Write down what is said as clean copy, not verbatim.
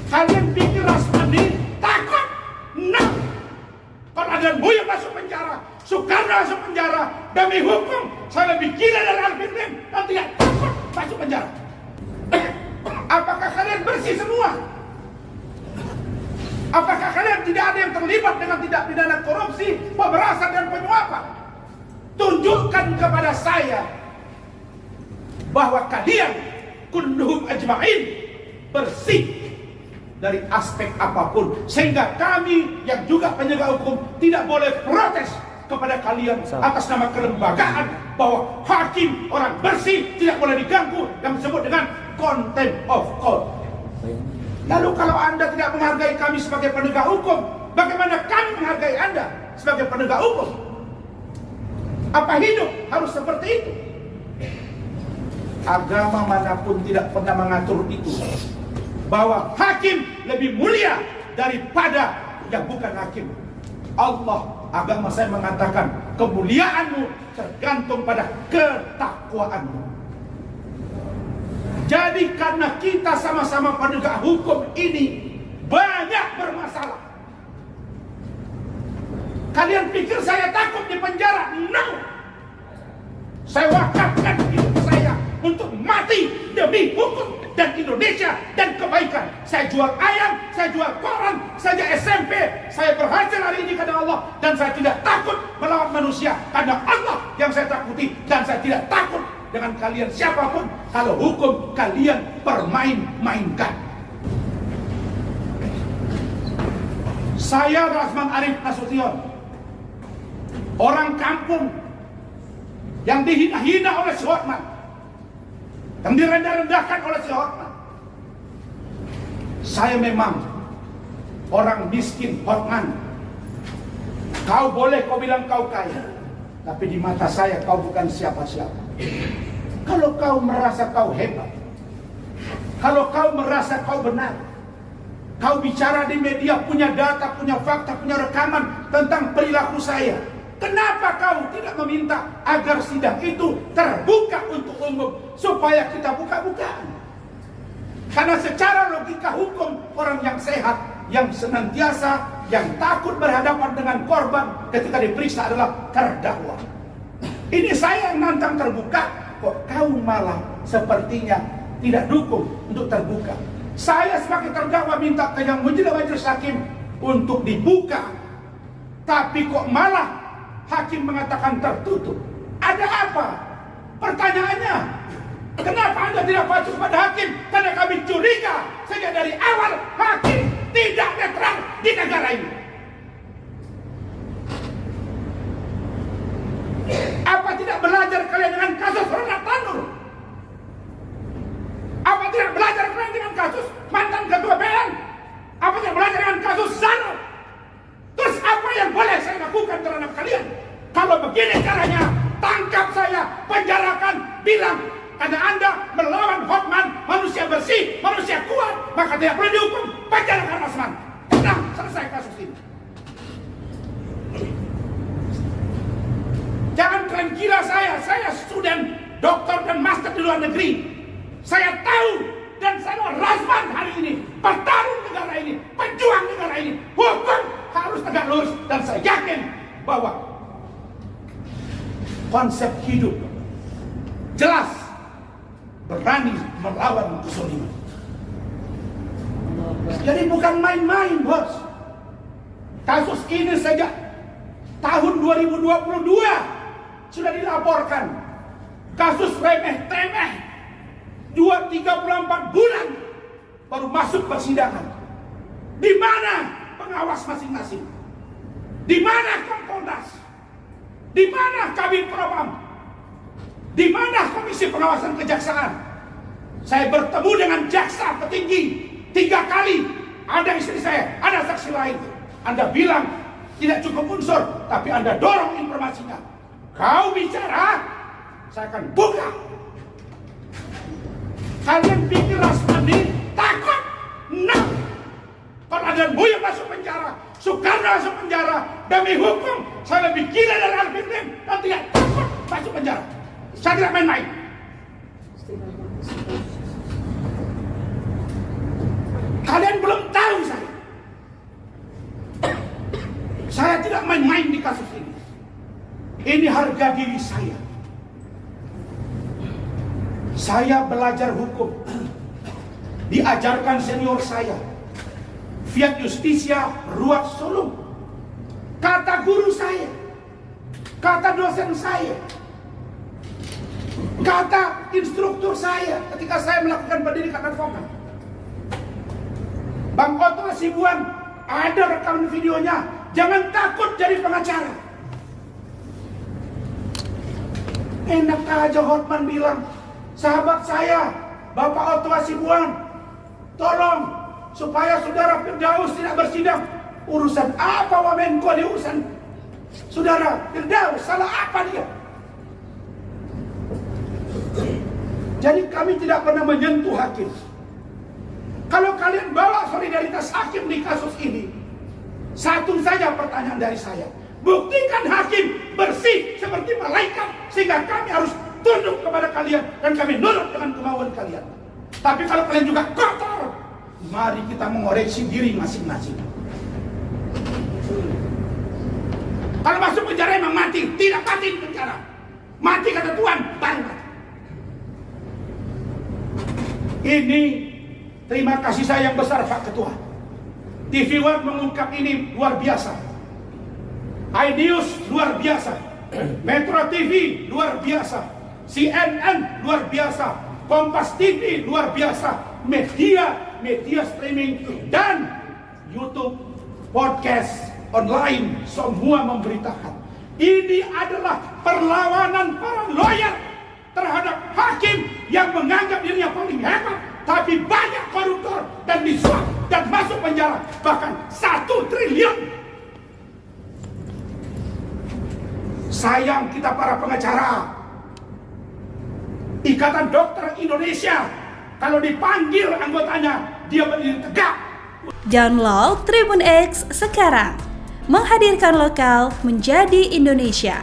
Kalian pikir Rasmani takut? No. Kalau ada Buya masuk penjara, Soekarno masuk penjara, demi hukum saya lebih gila dari Arifin Lim dan tidak takut masuk penjara. Apakah kalian bersih semua? Apakah kalian tidak ada yang terlibat dengan tindak pidana korupsi, pemerasan dan penyuapan? Tunjukkan kepada saya bahwa kalian kulluhum ajma'in bersih dari aspek apapun, sehingga kami yang juga penegak hukum tidak boleh protes kepada kalian atas nama kelembagaan bahwa hakim orang bersih tidak boleh diganggu, yang disebut dengan contempt of court. Lalu kalau Anda tidak menghargai kami sebagai penegak hukum, bagaimana kami menghargai Anda sebagai penegak hukum? Apa hidup harus seperti itu? Agama manapun tidak pernah mengatur itu, bahwa hakim lebih mulia daripada yang bukan hakim. Allah, agama saya mengatakan kemuliaanmu tergantung pada ketakwaanmu. Jadi karena kita sama-sama penegak hukum ini banyak bermasalah. Kalian pikir saya takut di penjara? No. Saya wakafkan hidup saya untuk mati demi hukum dan Indonesia dan kebaikan. Saya jual ayam, saya jual koran, sejak SMP saya berhasil hari ini karena Allah, dan saya tidak takut melawan manusia karena Allah yang saya takuti, dan saya tidak takut dengan kalian siapapun kalau hukum kalian permain-mainkan. Saya Rasman Arief Nasution, orang kampung yang dihina-hina oleh si Hotman, yang direndah-rendahkan oleh si Hotman. Saya memang orang miskin Hotman. Kau boleh kau bilang kau kaya, tapi di mata saya kau bukan siapa-siapa. Kalau kau merasa kau hebat, kalau kau merasa kau benar, kau bicara di media, punya data, punya fakta, punya rekaman tentang perilaku saya, kenapa kau tidak meminta agar sidang itu terbuka untuk umum supaya kita buka-bukaan? Karena secara logika hukum, orang yang sehat, yang senantiasa, yang takut berhadapan dengan korban ketika diperiksa adalah terdakwa. Ini saya yang nantang terbuka, kok kau malah sepertinya tidak dukung untuk terbuka. Saya sebagai terdakwa minta ke yang majelis hakim untuk dibuka, tapi kok malah hakim mengatakan tertutup. Ada apa? Pertanyaannya, kenapa Anda tidak patuh kepada hakim? Karena kami curiga sejak dari awal hakim tidak netral di negara ini. Apa tidak belajar kalian dengan kasus Ronald Tanur? Apa tidak belajar kalian dengan kasus mantan ketua BN? Apa tidak belajar dengan kasus Zano? Terus apa yang boleh saya lakukan terhadap kalian? Kalau begini caranya, tangkap saya, penjarakan, bilang karena Anda melawan Hotman, manusia bersih, manusia kuat, maka tidak boleh dihukum, penjarakan Rasman. Tenang, selesai kasus ini. Jangan kalian kira saya student, doktor dan master di luar negeri. Saya tahu dan saya Rasman hari ini, bertarung negara ini, pejuang negara ini. Hukum harus tegak lurus, dan saya yakin bahwa konsep hidup jelas, berani melawan kezaliman. Jadi bukan main-main, bos. Kasus ini sejak tahun 2022 sudah dilaporkan. Kasus remeh-temeh 34 bulan baru masuk persidangan. Di mana pengawas masing-masing? Di mana Kompolnas? Di mana Kabin Propam? Di mana Komisi Pengawasan Kejaksaan? Saya bertemu dengan jaksa petinggi 3 kali. Ada istri saya, ada saksi lain. Anda bilang tidak cukup unsur, tapi Anda dorong informasinya. Kau bicara, saya akan buka. Kalian pikir Rasmani takut? No. Kalau ada Buya masuk penjara, Soekarno masuk penjara, demi hukum saya lebih gila dari Arifin Lim dan tidak takut masuk penjara. Saya tidak main-main. Kalian belum tahu saya. Saya tidak main-main di kasus ini. Ini harga diri saya. Saya belajar hukum. Diajarkan senior saya. Fiat Justitia Ruat Sulung. Kata guru saya. Kata dosen saya. Kata instruktur saya ketika saya melakukan pendidikan advokat. Bang Otto Hasibuan, ada rekaman videonya. Jangan takut jadi pengacara. Enak aja Hotman bilang, sahabat saya, Bapak Otto Hasibuan, tolong supaya saudara Firdaus tidak bersidang. Urusan apa Wamenko di urusan saudara Firdaus? Salah apa dia? Jadi kami tidak pernah menyentuh hakim. Kalau kalian bawa solidaritas hakim di kasus ini, satu saja pertanyaan dari saya. Buktikan hakim bersih seperti malaikat, sehingga kami harus tunduk kepada kalian dan kami nurut dengan kemauan kalian. Tapi kalau kalian juga kotor, mari kita mengoreksi diri masing-masing. Kalau masuk penjara emang mati, tidak mati di penjara. Mati kata Tuhan, baru mati. Ini terima kasih saya yang besar Pak Ketua. TV One mengungkap ini luar biasa. iNews luar biasa. Metro TV luar biasa. CNN luar biasa. Kompas TV luar biasa. Media streaming dan YouTube, podcast online semua memberitakan. Ini adalah perlawanan para lawyer terhadap hakim yang menganggap dirinya paling hebat, tapi banyak koruptor dan disuap dan masuk penjara bahkan 1 triliun. Sayang kita para pengacara. Ikatan Dokter Indonesia kalau dipanggil anggotanya dia berdiri tegak. Download Tribun X sekarang, menghadirkan lokal menjadi Indonesia.